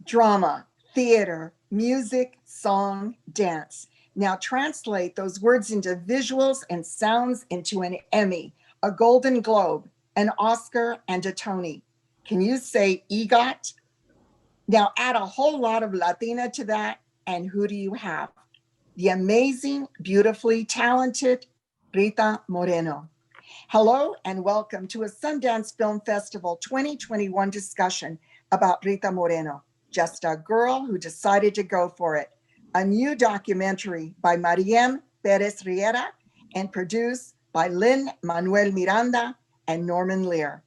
drama, theater, music, song, dance. Now translate those words into visuals and sounds into an Emmy, a Golden Globe, an Oscar, and a Tony. Can you say EGOT? Now add a whole lot of Latina to that, and who do you have? The amazing, beautifully talented Rita Moreno. Hello and welcome to a Sundance Film Festival 2021 discussion about Rita Moreno, just a girl who decided to go for it. A new documentary by Mariem Perez Riera and produced by Lin-Manuel Miranda and Norman Lear.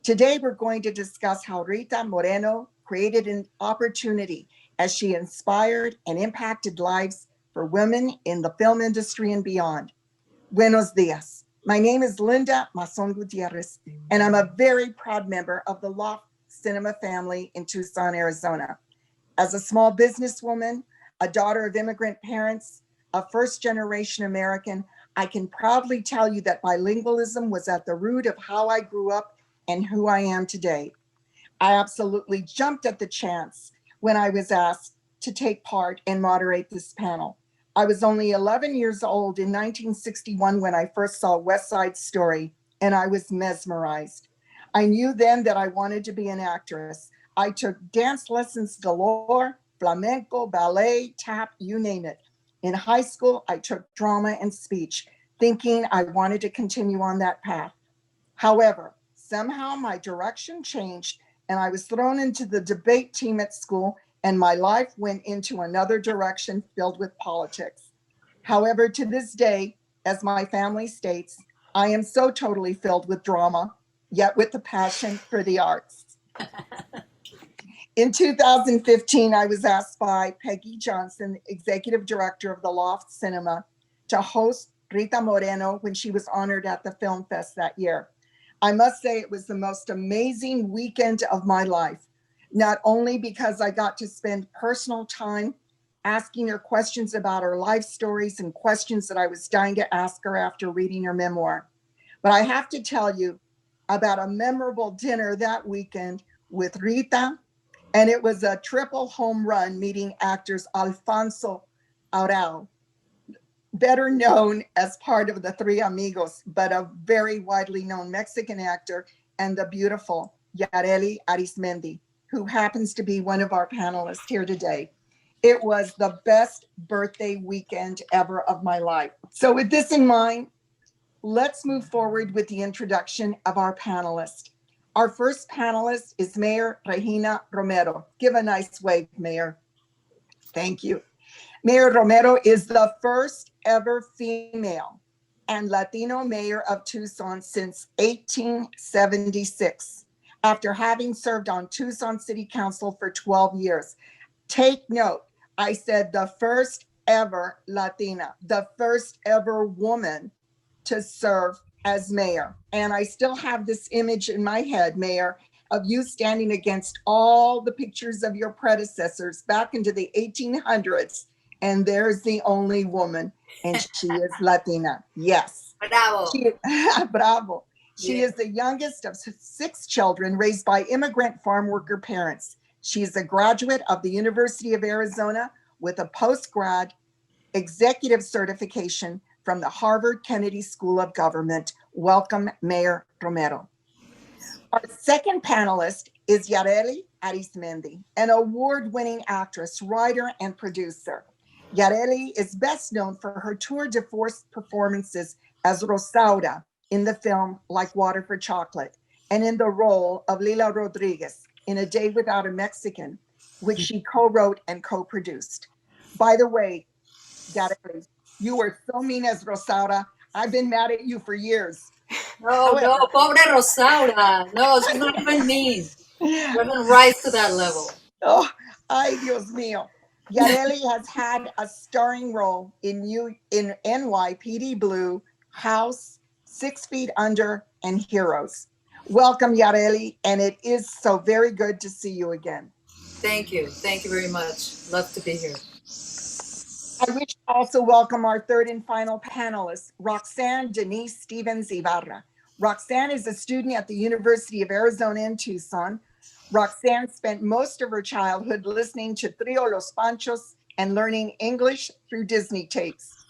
Today, we're going to discuss how Rita Moreno created an opportunity as she inspired and impacted lives for women in the film industry and beyond. Buenos dias. My name is Linda Mazon Gutierrez, and I'm a very proud member of the Loft Cinema family in Tucson, Arizona. As a small businesswoman, a daughter of immigrant parents, a first-generation American, I can proudly tell you that bilingualism was at the root of how I grew up and who I am today. I absolutely jumped at the chance when I was asked to take part and moderate this panel. I was only 11 years old in 1961 when I first saw West Side Story, and I was mesmerized. I knew then that I wanted to be an actress. I took dance lessons galore, flamenco, ballet, tap, you name it. In high school, I took drama and speech, thinking I wanted to continue on that path. However, somehow my direction changed and I was thrown into the debate team at school, and my life went into another direction filled with politics. However, to this day, as my family states, I am so totally filled with drama, yet with the passion for the arts. In 2015, I was asked by Peggy Johnson, executive director of the Loft Cinema, to host Rita Moreno when she was honored at the Film Fest that year. I must say it was the most amazing weekend of my life, not only because I got to spend personal time asking her questions about her life stories and questions that I was dying to ask her after reading her memoir, but I have to tell you about a memorable dinner that weekend with Rita, and it was a triple home run meeting actors Alfonso Arau, better known as part of the Three Amigos, but a very widely known Mexican actor, and the beautiful Yareli Arizmendi, who happens to be one of our panelists here today. It was the best birthday weekend ever of my life. So with this in mind, let's move forward with the introduction of our panelists. Our first panelist is Mayor Regina Romero. Give a nice wave, Mayor. Thank you. Mayor Romero is the first ever female and Latino mayor of Tucson since 1876, after having served on Tucson City Council for 12 years. Take note, I said the first ever Latina, the first ever woman to serve as mayor. And I still have this image in my head, Mayor, of you standing against all the pictures of your predecessors back into the 1800s. And there's the only woman, and she is Latina. Yes. Bravo. Bravo. She is the youngest of 6 children raised by immigrant farm worker parents. She is a graduate of the University of Arizona with a post-grad executive certification from the Harvard Kennedy School of Government. Welcome, Mayor Romero. Our second panelist is Yareli Arizmendi, an award-winning actress, writer, and producer. Yareli is best known for her tour de force performances as Rosaura in the film Like Water for Chocolate, and in the role of Lila Rodriguez in A Day Without a Mexican, which she co-wrote and co-produced. By the way, Yareli, you were so mean as Rosaura. I've been mad at you for years. No, pobre Rosaura. No, she's not even mean. She doesn't rise to that level. Oh, ay, Dios mío. Yareli has had a starring role in NYPD Blue, House, 6 Feet Under, and Heroes. Welcome, Yareli, and it is so very good to see you again. Thank you. Thank you very much. Love to be here. I wish to also welcome our third and final panelist, Roxanne Denise Stevens Ibarra. Roxanne is a student at the University of Arizona in Tucson, Roxanne spent most of her childhood listening to Trio Los Panchos and learning English through Disney tapes.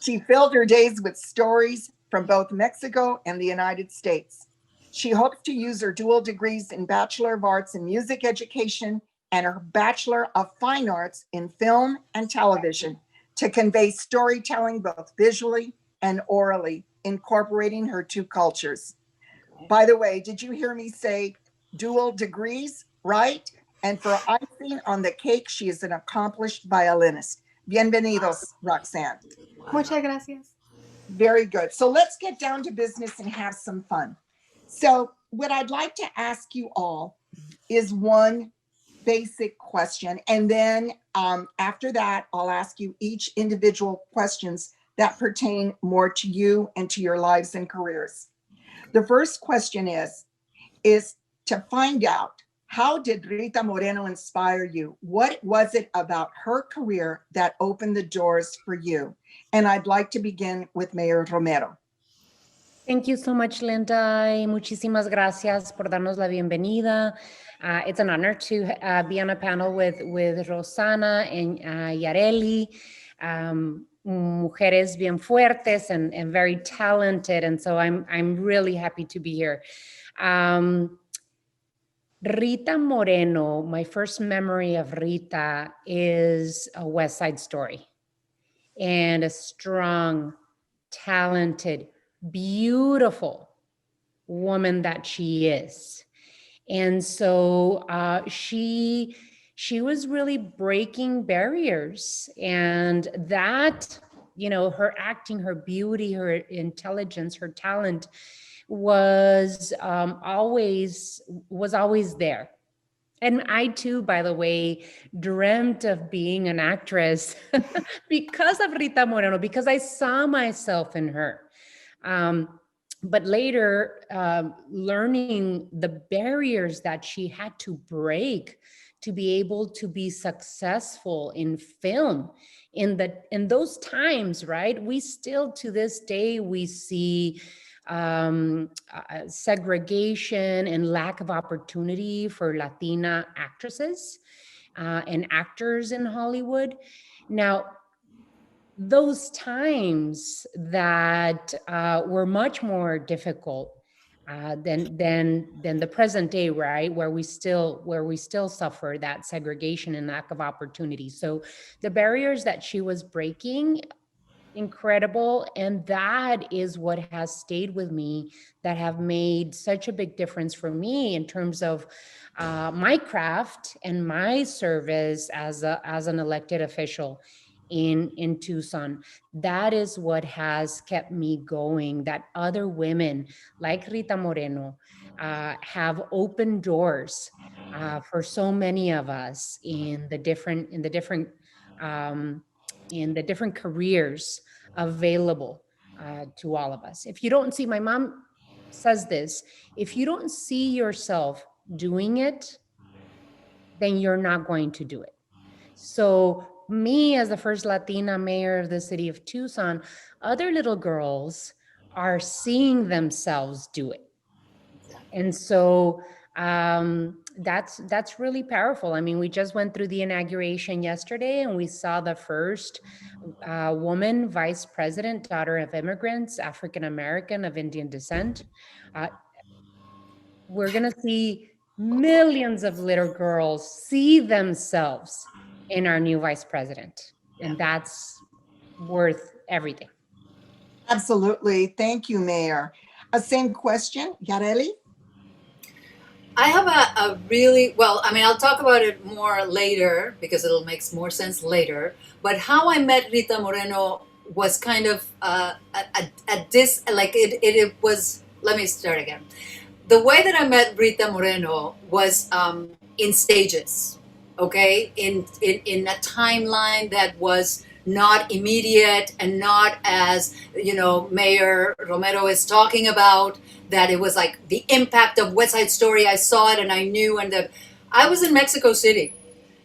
She filled her days with stories from both Mexico and the United States. She hopes to use her dual degrees in Bachelor of Arts in Music Education and her Bachelor of Fine Arts in Film and Television to convey storytelling both visually and orally, incorporating her two cultures. By the way, did you hear me say dual degrees, right? And for icing on the cake, she is an accomplished violinist. Bienvenidos, Roxanne. Muchas gracias. Very good. So let's get down to business and have some fun. So, what I'd like to ask you all is one basic question. And then after that, I'll ask you each individual questions that pertain more to you and to your lives and careers. The first question is to find out, how did Rita Moreno inspire you? What was it about her career that opened the doors for you? And I'd like to begin with Mayor Romero. Thank you so much, Linda. Y muchísimas gracias por darnos la bienvenida. It's an honor to be on a panel with Rosana and Yareli, mujeres bien fuertes and very talented. And so I'm really happy to be here. Rita Moreno, my first memory of Rita is a West Side Story, and a strong, talented, beautiful woman that she is. And so she was really breaking barriers, and that, her acting, her beauty, her intelligence, her talent was always there. And I too, by the way, dreamt of being an actress because of Rita Moreno, because I saw myself in her. But later, learning the barriers that she had to break to be able to be successful in film in those times, right? We still, to this day, we see segregation and lack of opportunity for Latina actresses and actors in Hollywood. Now, those times that were much more difficult than the present day, right? Where we still suffer that segregation and lack of opportunity. So the barriers that she was breaking, incredible. And that is what has stayed with me, that have made such a big difference for me in terms of my craft and my service as an elected official in Tucson. That is what has kept me going, that other women like Rita Moreno have opened doors for so many of us in the different careers available to all of us. If you don't see, my mom says this, if you don't see yourself doing it, then you're not going to do it. So me, as the first Latina mayor of the city of Tucson, other little girls are seeing themselves do it. And so that's really powerful. I mean, we just went through the inauguration yesterday, and we saw the first woman vice president, daughter of immigrants, African American, of Indian descent. We're going to see millions of little girls see themselves in our new vice president, and that's worth everything. Absolutely. Thank you, Mayor. Same question, Yareli? I have a really, well, I mean, I'll talk about it more later because it'll make more sense later. But how I met Rita Moreno was kind of it was, let me start again. The way that I met Rita Moreno was in stages, okay? In a timeline that was not immediate and not as, Mayor Romero is talking about, that it was like the impact of West Side Story. I saw it and I knew, and that I was in Mexico City.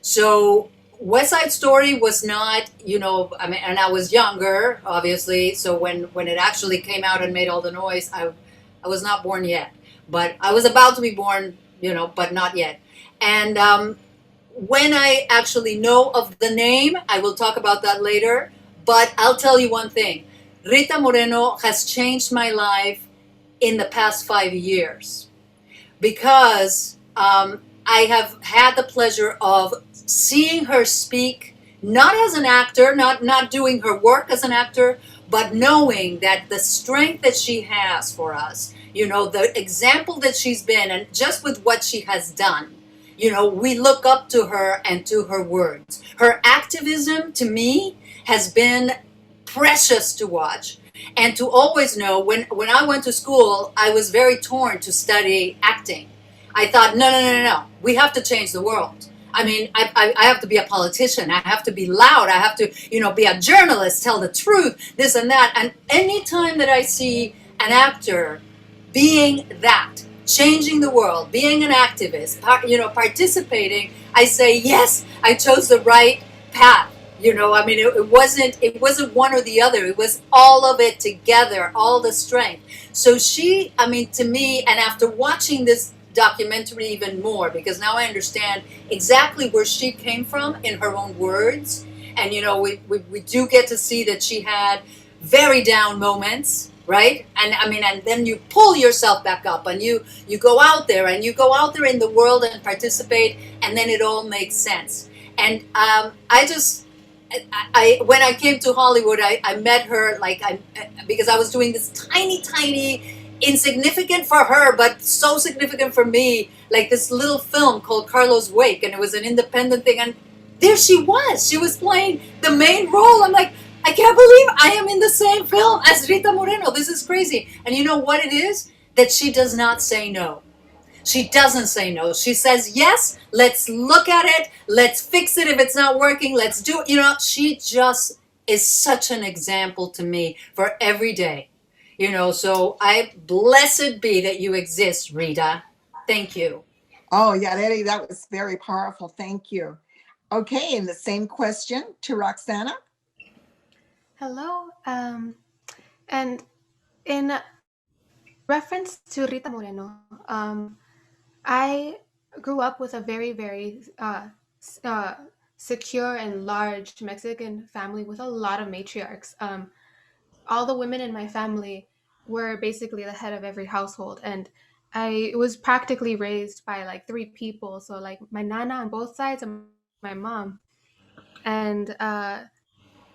So West Side Story was not, I mean, and I was younger, obviously. So when it actually came out and made all the noise, I was not born yet, but I was about to be born, but not yet. And when I actually know of the name, I will talk about that later. But I'll tell you one thing: Rita Moreno has changed my life in the past 5 years, because I have had the pleasure of seeing her speak, not as an actor, not doing her work as an actor, but knowing that the strength that she has for us, the example that she's been, and just with what she has done, we look up to her and to her words. Her activism, to me, has been precious to watch. And to always know, when I went to school, I was very torn to study acting. I thought, no, no, no, no, no. We have to change the world. I mean, I have to be a politician. I have to be loud. I have to, be a journalist, tell the truth, this and that. And anytime that I see an actor being that, changing the world, being an activist, participating, I say, yes, I chose the right path. I mean, it wasn't one or the other. It was all of it together, all the strength. So she, I mean, to me, and after watching this documentary even more, because now I understand exactly where she came from in her own words. And, we do get to see that she had very down moments, right? And I mean, and then you pull yourself back up, and you go out there, and you go out there in the world and participate, and then it all makes sense. And I when I came to Hollywood, I met her, because I was doing this tiny, insignificant for her, but so significant for me, like this little film called Carlos Wake, and it was an independent thing. And there she was. She was playing the main role. I'm like, I can't believe I am in the same film as Rita Moreno. This is crazy. And you know what it is? That she does not say no. She doesn't say no. She says, yes, let's look at it. Let's fix it. If it's not working, let's do it. She just is such an example to me for every day. So blessed be that you exist, Rita. Thank you. Oh, Yareli, that was very powerful. Thank you. Okay, and the same question to Roxana. Hello. And in reference to Rita Moreno, I grew up with a very, very secure and large Mexican family with a lot of matriarchs. All the women in my family were basically the head of every household, and I was practically raised by like three people. So like my nana on both sides and my mom. And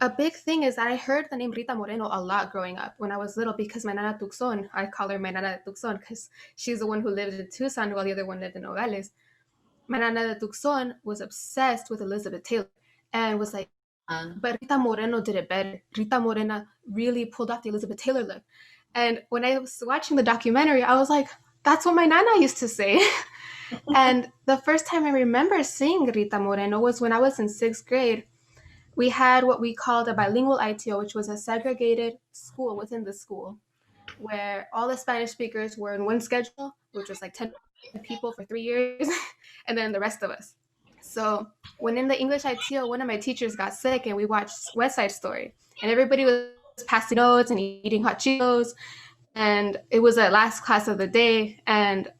a big thing is that I heard the name Rita Moreno a lot growing up when I was little, because my nana Tucson, I call her my nana Tucson because she's the one who lived in Tucson while the other one lived in Nogales. My nana Tucson was obsessed with Elizabeth Taylor and was like, but Rita Moreno did it better. Rita Moreno really pulled off the Elizabeth Taylor look. And when I was watching the documentary, I was like, that's what my nana used to say. And the first time I remember seeing Rita Moreno was when I was in 6th grade. We had what we called a bilingual ITO, which was a segregated school within the school, where all the Spanish speakers were in one schedule, which was like 10 people for 3 years, and then the rest of us. So when in the English ITO, one of my teachers got sick and we watched West Side Story, and everybody was passing notes and eating hot Cheetos, and it was the last class of the day, and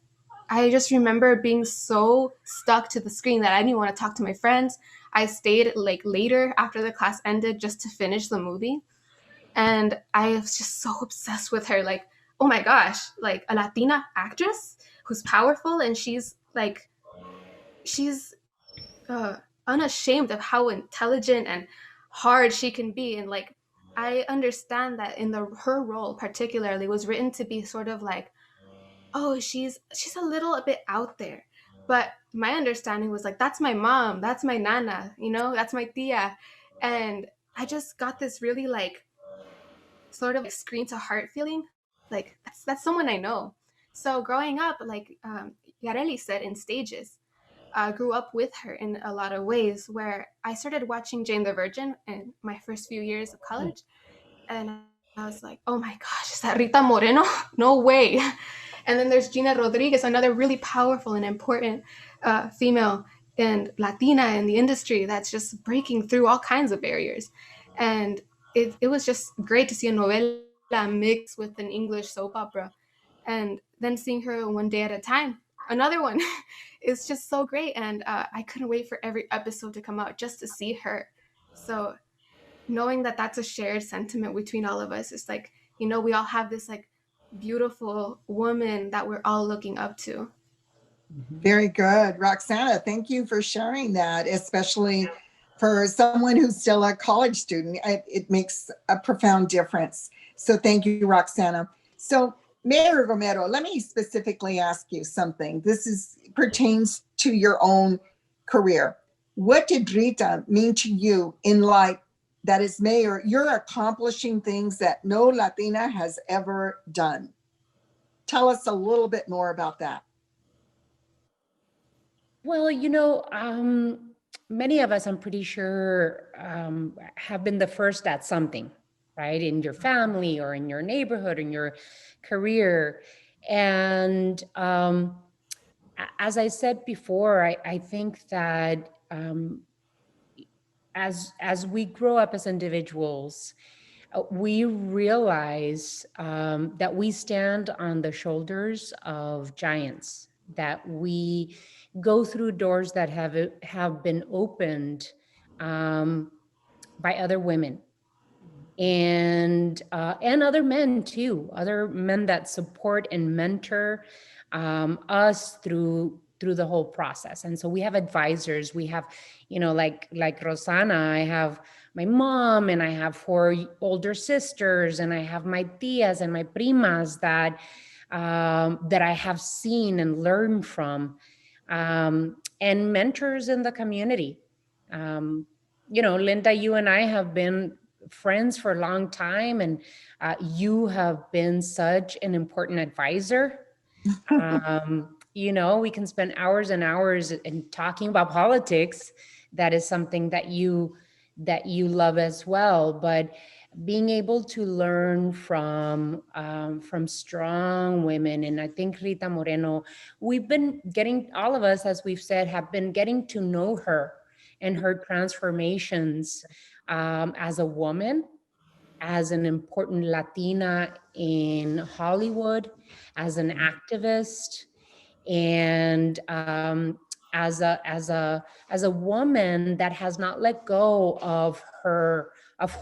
I just remember being so stuck to the screen that I didn't want to talk to my friends. I stayed like later after the class ended just to finish the movie. And I was just so obsessed with her. Like, oh my gosh, like a Latina actress who's powerful, and she's unashamed of how intelligent and hard she can be. And like, I understand that in her role particularly was written to be sort of like, oh, she's a little bit out there. But my understanding was like, that's my mom, that's my nana, that's my tia. And I just got this really like sort of like screen to heart feeling, like that's someone I know. So growing up, like Yareli said, in stages, I grew up with her in a lot of ways, where I started watching Jane the Virgin in my first few years of college. And I was like, oh my gosh, is that Rita Moreno? No way. And then there's Gina Rodriguez, another really powerful and important female and Latina in the industry that's just breaking through all kinds of barriers. And it was just great to see a novela mixed with an English soap opera. And then seeing her one day at a time, another one is just so great, and I couldn't wait for every episode to come out just to see her. So knowing that that's a shared sentiment between all of us, it's like, we all have this like beautiful woman that we're all looking up to. Very good. Roxana, thank you for sharing that, especially for someone who's still a college student. It makes a profound difference. So thank you, Roxana. So Mayor Romero, let me specifically ask you something. Pertains to your own career. What did Rita mean to you in life that as mayor, you're accomplishing things that no Latina has ever done? Tell us a little bit more about that. Well, many of us, I'm pretty sure, have been the first at something, right? In your family or in your neighborhood, in your career. And as I said before, I think that as we grow up as individuals, we realize that we stand on the shoulders of giants, that we go through doors that have been opened by other women and other men too, other men that support and mentor us through the whole process. And so we have advisors. We have, like Rosana, I have my mom, and I have 4 older sisters, and I have my tias and my primas that I have seen and learned from, and mentors in the community. Linda, you and I have been friends for a long time, and you have been such an important advisor. We can spend hours and hours in talking about politics. That is something that you love as well. But being able to learn from strong women, and I think Rita Moreno, we've been getting, all of us, as we've said, have been getting to know her and her transformations as a woman, as an important Latina in Hollywood, as an activist, and as a woman that has not let go of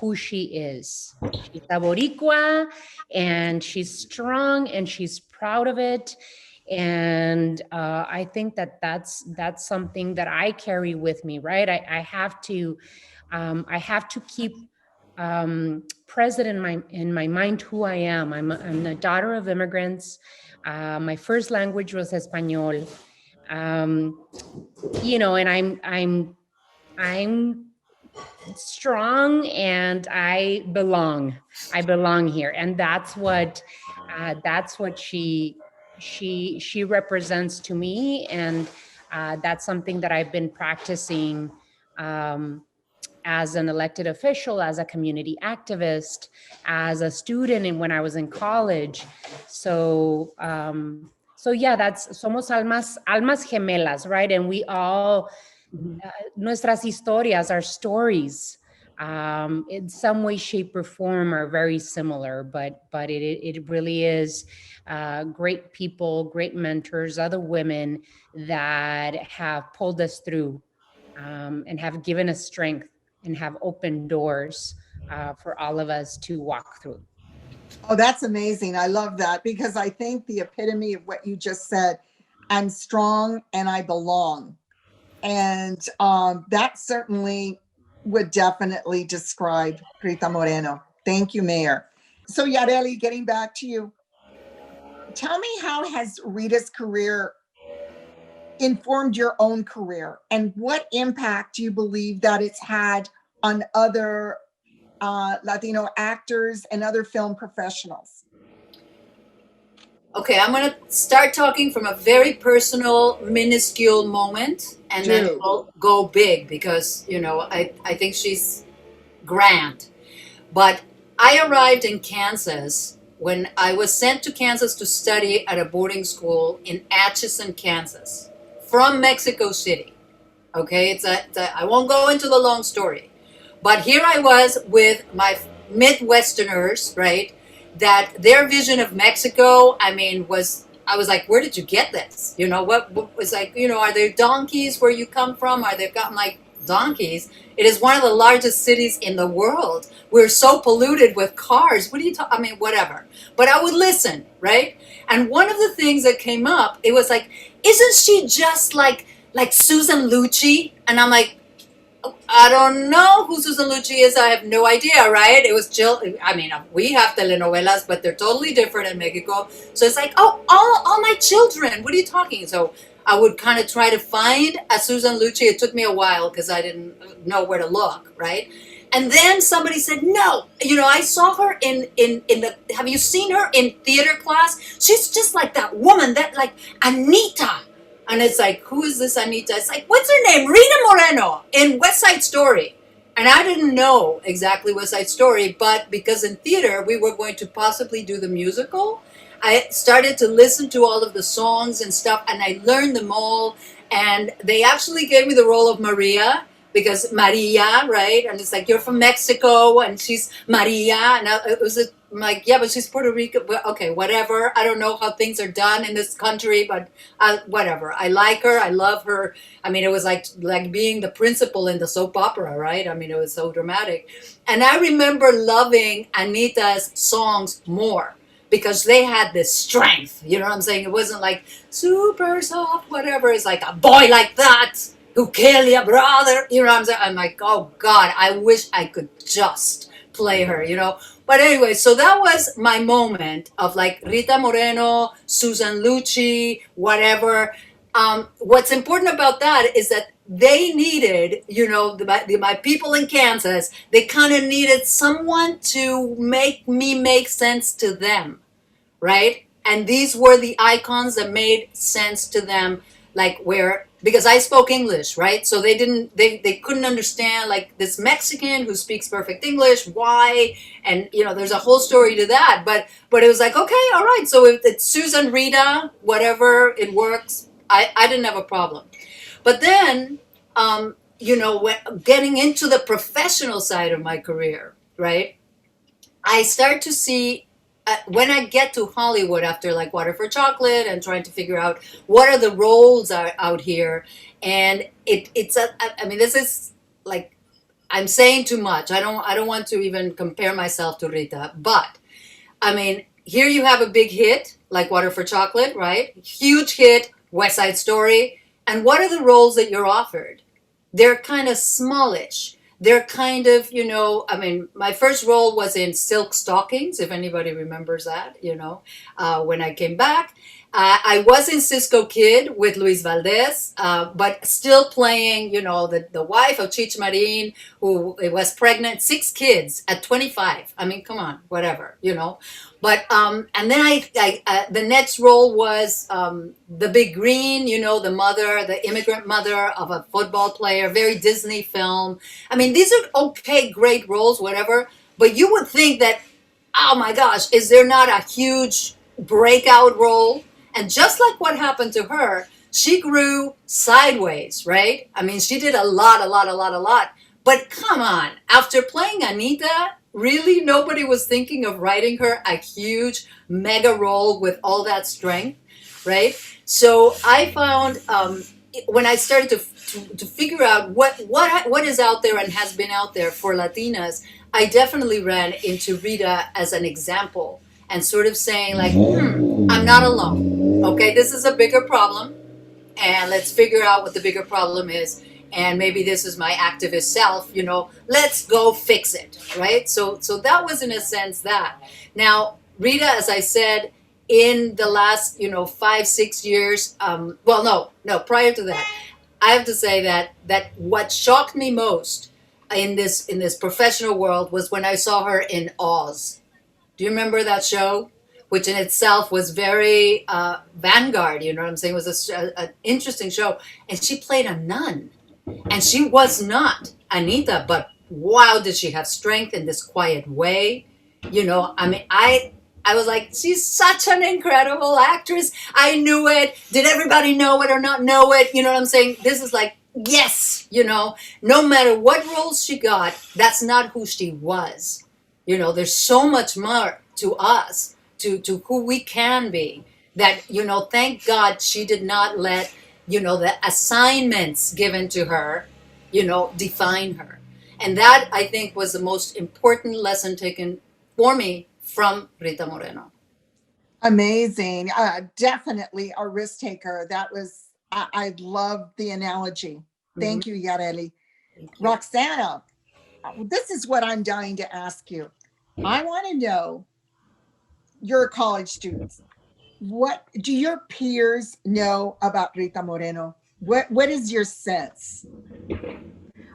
who she is. She's a Boricua, and she's strong, and she's proud of it. And I think that's something that I carry with me, right? I have to keep present in my mind who I am. I'm the daughter of immigrants. My first language was Espanol, and I'm strong, and I belong here, and that's what she represents to me, and that's something that I've been practicing as an elected official, as a community activist, as a student, and when I was in college. So yeah, that's somos almas gemelas, right? And we all, nuestras historias, our stories, in some way, shape, or form are very similar, but it really is great people, great mentors, other women that have pulled us through, and have given us strength and have opened doors for all of us to walk through. Oh, that's amazing. I love that, because I think the epitome of what you just said, I'm strong and I belong. And that certainly would definitely describe Rita Moreno. Thank you, Mayor. So Yareli, getting back to you, tell me, how has Rita's career informed your own career, and what impact do you believe that it's had on other Latino actors and other film professionals? Okay, I'm going to start talking from a very personal, minuscule moment, and then we'll go big, because, I think she's grand. But I arrived in Kansas when I was sent to Kansas to study at a boarding school in Atchison, Kansas, from Mexico City. Okay, I won't go into the long story. But here I was with my Midwesterners, right? That their vision of Mexico, was I was like, where did you get this? You know, what was like, you know, are there donkeys where you come from? Are there, I'm like, donkeys? It is one of the largest cities in the world. We're so polluted with cars. What do you talk? I mean, whatever. But I would listen, right? And one of the things that came up, it was like, isn't she just like Susan Lucci? And I'm like, I don't know who Susan Lucci is. I have no idea, right? It was Jill. I mean, we have telenovelas, but they're totally different in Mexico. So it's like, oh, all my children. What are you talking? So I would kind of try to find a Susan Lucci. It took me a while because I didn't know where to look, right? And then somebody said, no, you know, I saw her in the, have you seen her in theater class? She's just like that woman, that like Anita. And it's like, who is this Anita? It's like, what's her name? Rita Moreno in West Side Story. And I didn't know exactly West Side Story, but because in theater we were going to possibly do the musical, I started to listen to all of the songs and stuff, and I learned them all. And they actually gave me the role of Maria, because Maria, right? And it's like, you're from Mexico, and she's Maria. And it was I'm like, yeah, but she's Puerto Rican. Well, okay, whatever. I don't know how things are done in this country, but whatever. I like her. I love her. I mean, it was like being the principal in the soap opera, right? I mean, it was so dramatic. And I remember loving Anita's songs more because they had this strength. You know what I'm saying? It wasn't like super soft, whatever. It's like a boy like that who killed your brother. You know what I'm saying? I'm like, oh God, I wish I could just play her, you know? But anyway, so that was my moment of like Rita Moreno, Susan Lucci, whatever. What's important about that is that they needed, you know, my people in Kansas, they kind of needed someone to make me make sense to them, right? And these were the icons that made sense to them, like where, because I spoke English, right? So they couldn't understand like this Mexican who speaks perfect English, why? And you know, there's a whole story to that, but it was like, okay, all right. So if it's Susan, Rita, whatever, it works. I didn't have a problem. But then, you know, getting into the professional side of my career, right? I start to see when I get to Hollywood after like Water for Chocolate and trying to figure out what are the roles out here, and I mean, this is like, I'm saying too much. I don't want to even compare myself to Rita, but I mean, here you have a big hit like Water for Chocolate, right? Huge hit, West Side Story, and what are the roles that you're offered? They're kind of smallish. They're kind of, you know, I mean, my first role was in Silk Stockings, if anybody remembers that, you know, when I came back. I was in Cisco Kid with Luis Valdez, but still playing, you know, the wife of Chich Marin, who was pregnant, 6 kids at 25. I mean, come on, whatever, you know. But, and then the next role was the Big Green, you know, the immigrant mother of a football player, very Disney film. I mean, these are okay, great roles, whatever. But you would think that, oh my gosh, is there not a huge breakout role? And just like what happened to her, she grew sideways, right? I mean, she did a lot. But come on, after playing Anita, really nobody was thinking of writing her a huge mega role with all that strength, right? So I found when I started to figure out what is out there and has been out there for Latinas, I definitely ran into Rita as an example and sort of saying like, I'm not alone. Okay, this is a bigger problem, and let's figure out what the bigger problem is. And maybe this is my activist self, you know, let's go fix it, right? So that was in a sense that. Now, Rita, as I said, in the last, you know, 5-6 years, well, no, prior to that, I have to say that what shocked me most in this professional world was when I saw her in Oz. Do you remember that show? Which in itself was very vanguard, you know what I'm saying? It was an interesting show. And she played a nun. And she was not Anita, but wow, did she have strength in this quiet way? You know, I mean, I was like, she's such an incredible actress. I knew it. Did everybody know it or not know it? You know what I'm saying? This is like, yes, you know, no matter what roles she got, that's not who she was. You know, there's so much more to us, to who we can be, that, thank God she did not let, the assignments given to her, define her. And that, I think, was the most important lesson taken for me from Rita Moreno. Amazing. Definitely a risk taker. That was, I love the analogy. Thank you, Yareli. Thank you. Roxana, this is what I'm dying to ask you. I want to know, you're a college student. What do your peers know about Rita Moreno? What is your sense?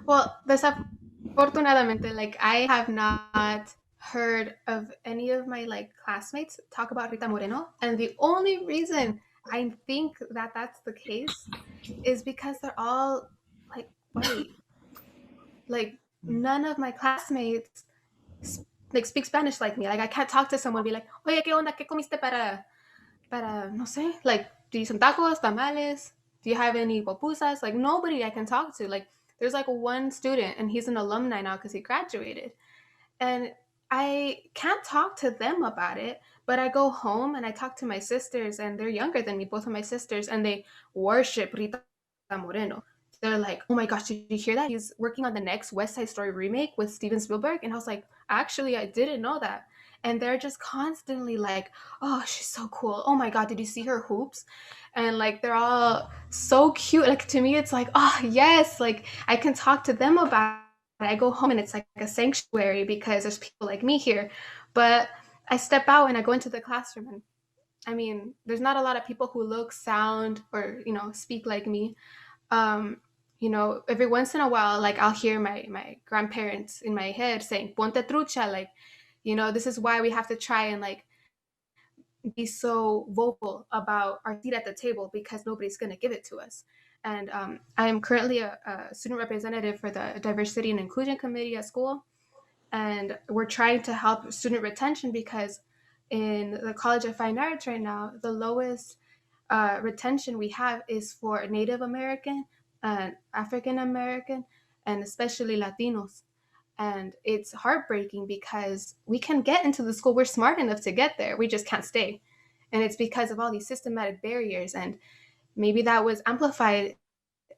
Well, desafortunadamente, like I have not heard of any of my like classmates talk about Rita Moreno, and the only reason I think that that's the case is because they're all like white. Like none of my classmates like speak Spanish like me. Like I can't talk to someone and be like, "Oye, qué onda? ¿Qué comiste para no sé? Like, do you some tacos, tamales? Do you have any pupusas?" Like nobody I can talk to. Like there's like one student and he's an alumni now because he graduated, and I can't talk to them about it. But I go home and I talk to my sisters, and they're younger than me, both of my sisters, and they worship Rita Moreno. They're like, "Oh my gosh, did you hear that? He's working on the next West Side Story remake with Steven Spielberg." And I was like, "Actually, I didn't know that." And they're just constantly like, "Oh, she's so cool. Oh my God, did you see her hoops?" And like, they're all so cute. Like, to me, it's like, oh, yes, like I can talk to them about it. I go home and it's like a sanctuary because there's people like me here. But I step out and I go into the classroom, and I mean, there's not a lot of people who look, sound, or speak like me. Um, every once in a while, like I'll hear my grandparents in my head saying "ponte trucha," like, this is why we have to try and like be so vocal about our seat at the table because nobody's going to give it to us. And I am currently a student representative for the Diversity and Inclusion Committee at school. And we're trying to help student retention because in the College of Fine Arts right now, the lowest retention we have is for Native American and African American, and especially Latinos. And it's heartbreaking because we can get into the school. We're smart enough to get there. We just can't stay. And it's because of all these systematic barriers. And maybe that was amplified,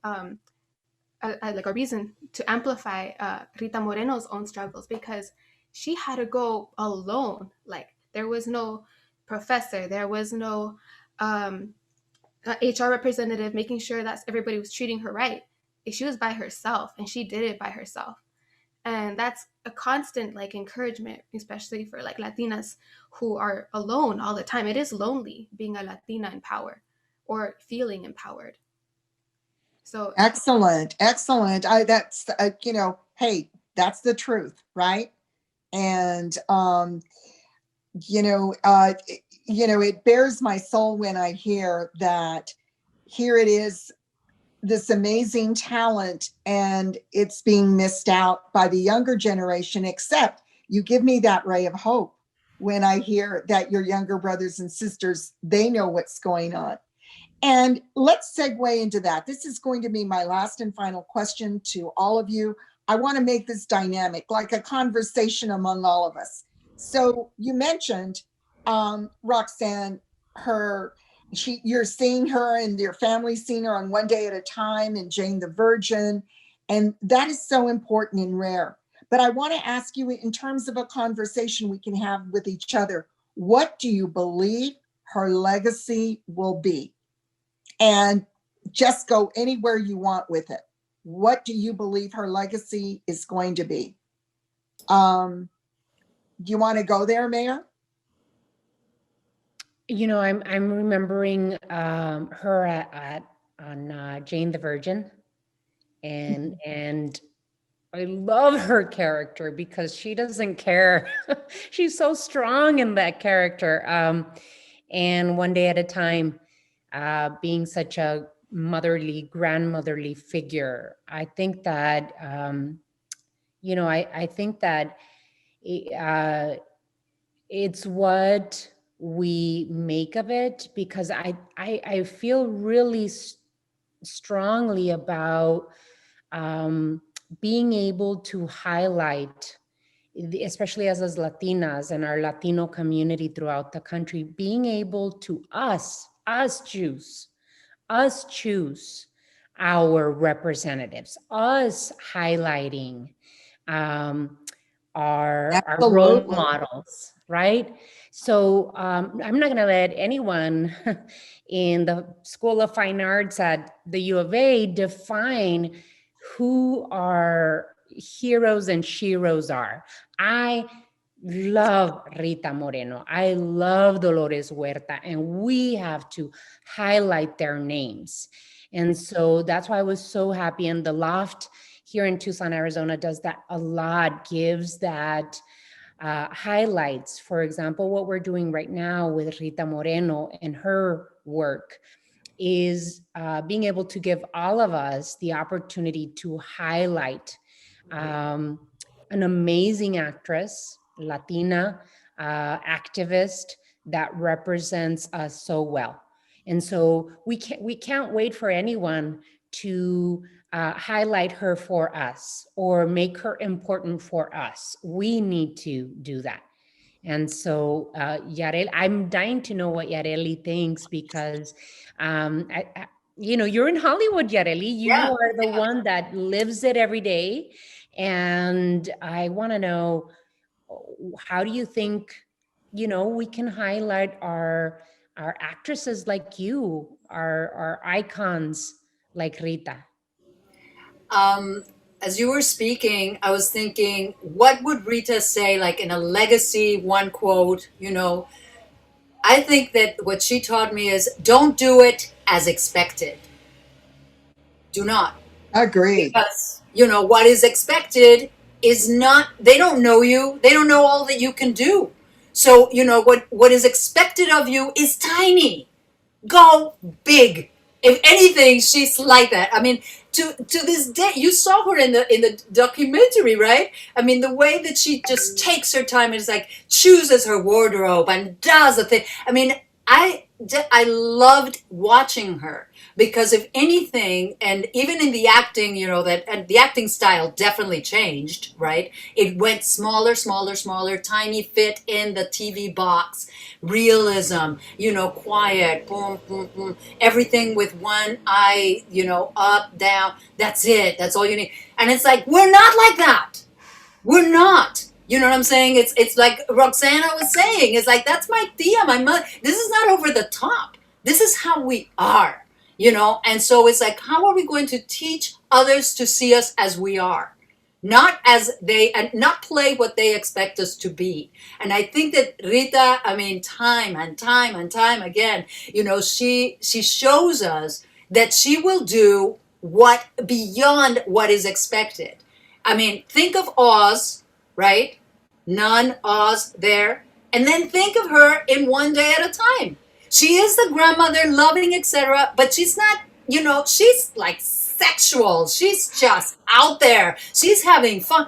like a reason to amplify Rita Moreno's own struggles, because she had to go alone. Like there was no professor, there was no HR representative making sure that everybody was treating her right. She was by herself, and she did it by herself. And that's a constant like encouragement, especially for like Latinas who are alone all the time. It is lonely being a Latina in power or feeling empowered. So Excellent, excellent. That's hey, that's the truth, right? And you know, it bears my soul when I hear that. Here it is, this amazing talent, and it's being missed out by the younger generation. Except you give me that ray of hope when I hear that your younger brothers and sisters, they know what's going on. And let's segue into that. This is going to be my last and final question to all of you. I want to make this dynamic, like a conversation among all of us. So you mentioned Roxanne, you're seeing her and your family seeing her on One Day at a Time and Jane the Virgin. And that is so important and rare. But I want to ask you, in terms of a conversation we can have with each other, what do you believe her legacy will be? And just go anywhere you want with it. What do you believe her legacy is going to be? Do you want to go there, Mayor? I'm remembering her on Jane the Virgin, and I love her character because she doesn't care. She's so strong in that character. And One Day at a Time, being such a grandmotherly figure, I think that I think that it's what we make of it, because I feel really strongly about being able to highlight especially as Latinas and our Latino community throughout the country, being able to us choose our representatives, us highlighting um, our role Absolutely. models, right? So I'm not going to let anyone in the School of Fine Arts at the U of A define who our heroes and sheroes are. I love Rita Moreno. I love Dolores Huerta, and we have to highlight their names. And so that's why I was so happy. And the Loft here in Tucson, Arizona does that a lot, gives that highlights, for example, what we're doing right now with Rita Moreno and her work is being able to give all of us the opportunity to highlight an amazing actress, Latina, activist that represents us so well. And so we can't wait for anyone to highlight her for us or make her important for us. We need to do that. And so, Yareli, I'm dying to know what Yareli thinks because, you're in Hollywood, Yareli. You Yeah. are the one that lives it every day. And I want to know, how do you think, we can highlight our actresses like you, our icons like Rita? Um, as you were speaking, I was thinking, what would Rita say, like in a legacy one quote? I think that what she taught me is don't do it as expected. Do not. Agreed. Because, what is expected is not, they don't know you, they don't know all that you can do. So, what is expected of you is tiny. Go big. If anything, she's like that. I mean, to this day, you saw her in the documentary, right? I mean, the way that she just takes her time and is like chooses her wardrobe and does the thing. I mean, I loved watching her because if anything, and even in the acting, and the acting style definitely changed, right? It went smaller, smaller, smaller, tiny, fit in the TV box, realism, quiet, boom, boom, boom, everything with one eye, up, down. That's it. That's all you need. And it's like, we're not like that. We're not. You know what I'm saying? It's like Roxanne was saying. It's like, that's my tia, my mother. This is not over the top. This is how we are, And so it's like, how are we going to teach others to see us as we are? Not as they, and not play what they expect us to be. And I think that Rita, I mean, time and time and time again, she shows us that she will do what beyond what is expected. I mean, think of Oz, right? None, Oz, there. And then think of her in one day at a time. She is the grandmother, loving, etc. But she's not, she's like sexual. She's just out there. She's having fun.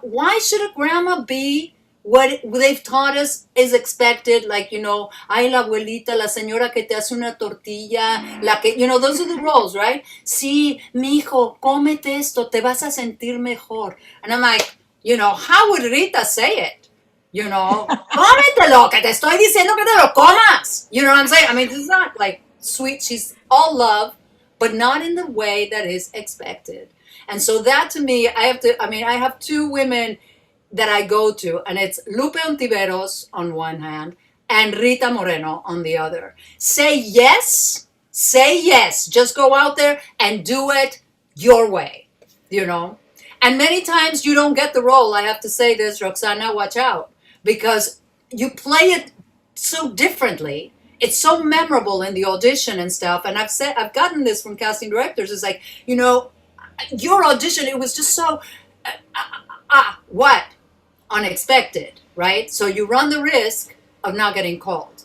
Why should a grandma be what they've taught us is expected? Like, ay, la abuelita, la señora que te hace una tortilla, la que, those are the roles, right? Sí, mijo, cómete esto, te vas a sentir mejor. And I'm like, how would Rita say it? Cómetelo, que te estoy diciendo que te lo comas. You know what I'm saying? I mean, this is not like sweet. She's all love, but not in the way that is expected. And so that to me, I have two women that I go to, and it's Lupe Ontiveros on one hand and Rita Moreno on the other. Say yes. Just go out there and do it your way, And many times you don't get the role. I have to say this, Roxana, watch out, because you play it so differently. It's so memorable in the audition and stuff. And I've gotten this from casting directors. It's like, your audition, it was just so, what? Unexpected, right? So you run the risk of not getting called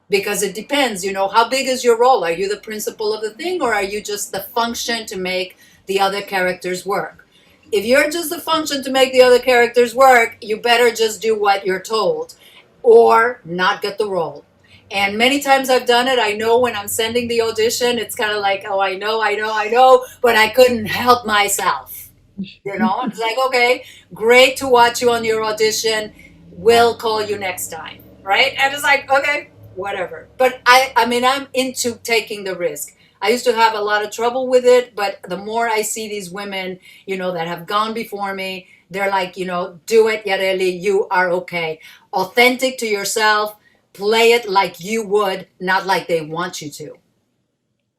because it depends, how big is your role? Are you the principal of the thing, or are you just the function to make the other characters work? If you're just the function to make the other characters work, you better just do what you're told or not get the role. And many times I've done it. I know when I'm sending the audition, it's kind of like, oh, I know, but I couldn't help myself. It's like, okay, great to watch you on your audition. We'll call you next time, right? And it's like, okay, whatever. But I mean, I'm into taking the risk. I used to have a lot of trouble with it, but the more I see these women, that have gone before me, they're like, do it, Yareli, you are okay. Authentic to yourself, play it like you would, not like they want you to.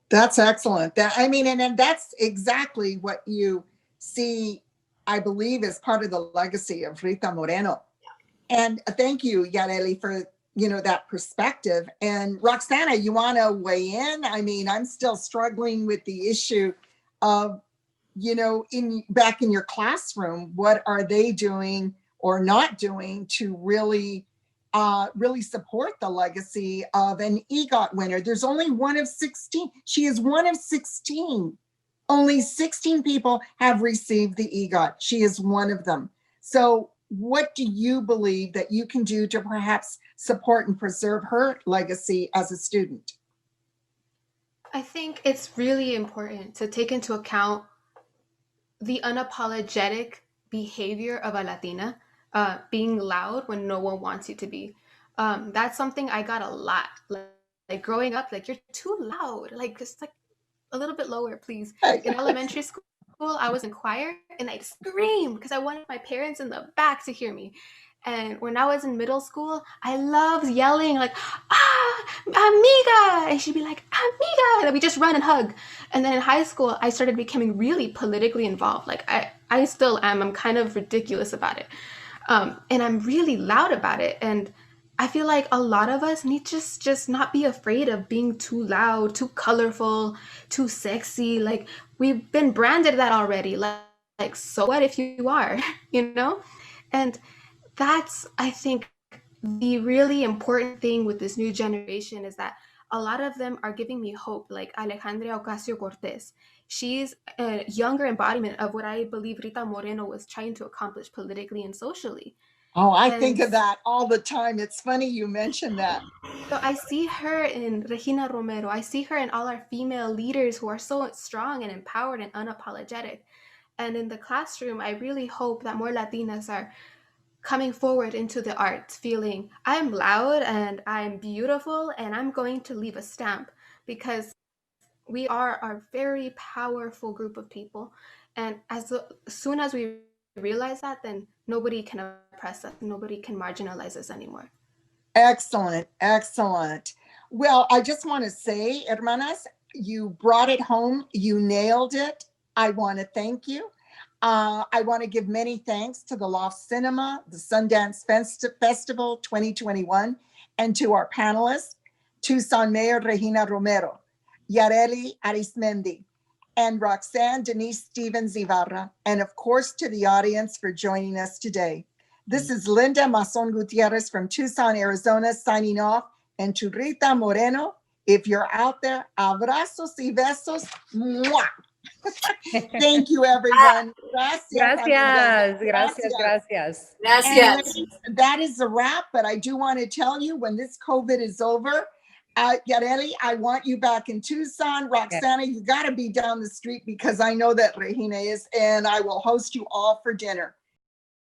That's excellent. And that's exactly what you see, I believe, as part of the legacy of Rita Moreno. And thank you, Yareli, for that perspective. And Roxana, you want to weigh in? I mean, I'm still struggling with the issue of, back in your classroom, what are they doing or not doing to really support the legacy of an EGOT winner? There's only one of 16. She is one of 16. Only 16 people have received the EGOT. She is one of them. So what do you believe that you can do to perhaps support and preserve her legacy as a student? I think it's really important to take into account the unapologetic behavior of a Latina, being loud when no one wants you to be. That's something I got a lot. Like growing up, like, you're too loud. Like, just like a little bit lower, please. In elementary school, I was in choir and I'd scream because I wanted my parents in the back to hear me. And when I was in middle school, I loved yelling like, amiga. And she'd be like, amiga. And we just run and hug. And then in high school, I started becoming really politically involved. Like, I still am. I'm kind of ridiculous about it. And I'm really loud about it. And I feel like a lot of us need to just not be afraid of being too loud, too colorful, too sexy. Like, we've been branded that already. Like, so what if you are, And that's, I think, the really important thing with this new generation is that a lot of them are giving me hope, like Alejandra Ocasio-Cortez. She's a younger embodiment of what I believe Rita Moreno was trying to accomplish politically and socially. Oh, I think of that all the time. It's funny you mentioned that. So I see her in Regina Romero. I see her in all our female leaders who are so strong and empowered and unapologetic. And in the classroom, I really hope that more Latinas are coming forward into the arts, feeling I'm loud and I'm beautiful and I'm going to leave a stamp, because we are a very powerful group of people. And as soon as we realize that, then nobody can oppress us, nobody can marginalize us anymore. Excellent, excellent. Well, I just want to say, hermanas, you brought it home. You nailed it. I want to thank you. I want to give many thanks to the Loft Cinema, the Sundance Festival 2021, and to our panelists, Tucson Mayor Regina Romero, Yareli Arizmendi, and Roxanne Denise Stevens Ibarra, and of course to the audience for joining us today. This is Linda Mazon Gutierrez from Tucson, Arizona, signing off. And to Rita Moreno, if you're out there, abrazos y besos. Mwah. Thank you, everyone. Gracias. Gracias. Gracias. That is a wrap, but I do want to tell you, when this COVID is over, Yareli, I want you back in Tucson. Roxana, you got to be down the street because I know that Regina is, and I will host you all for dinner.